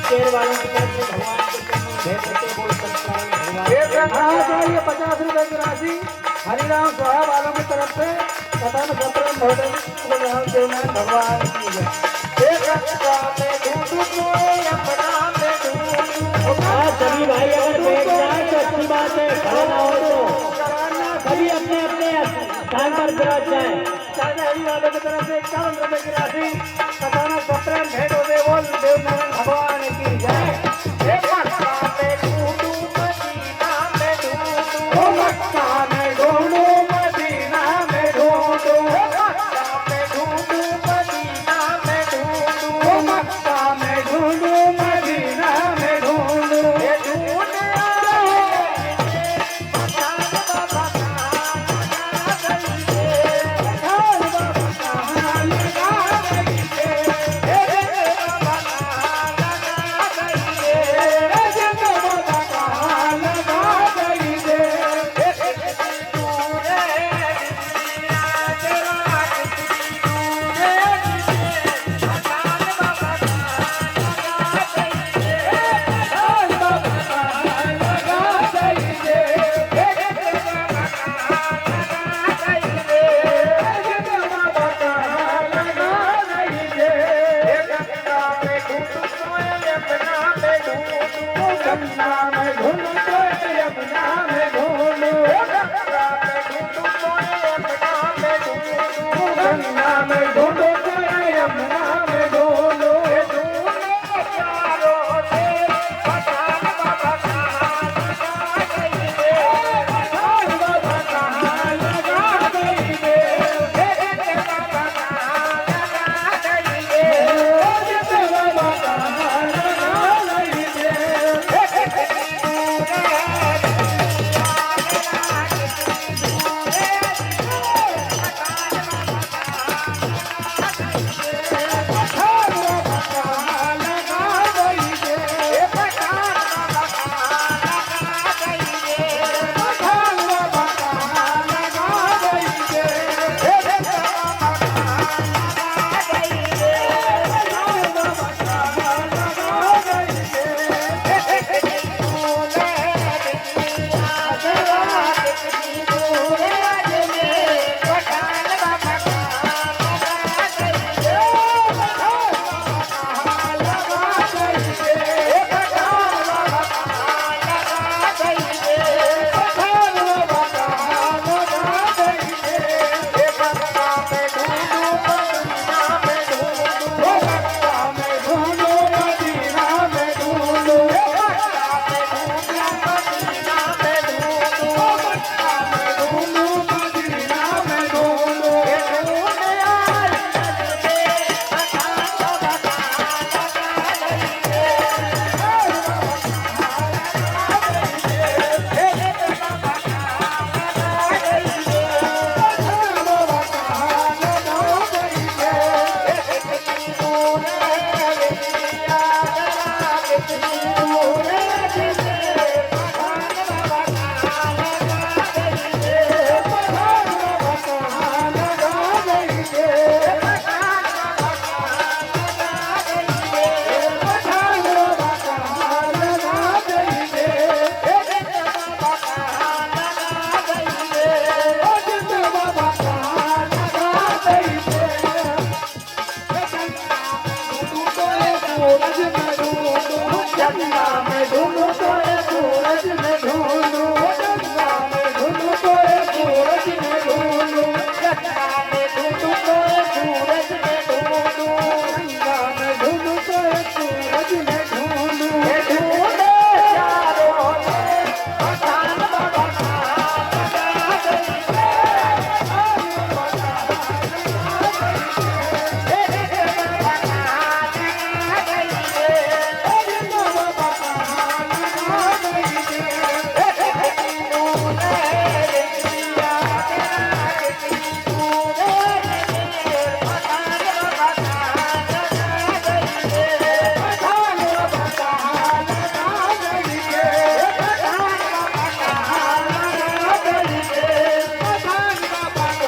शेर वालों की तरफ से भगवान के चरणों में भेंट करके बोल सकता है भगवान। ये 50 रुपए की राशि हरिराम सोहा वालों की तरफ से कथन सत्र देवनारायण भगवान की जय। सभी भाई अगर बैठ जाए तो अच्छी बात है, खड़ा ना हो तो सभी अपने अपने स्थान पर विराज जाए। हरि वालों की तरफ से 51 रुपए की राशि कथन सत्र भेंट होते बोल देवनारायण भगवान की जय।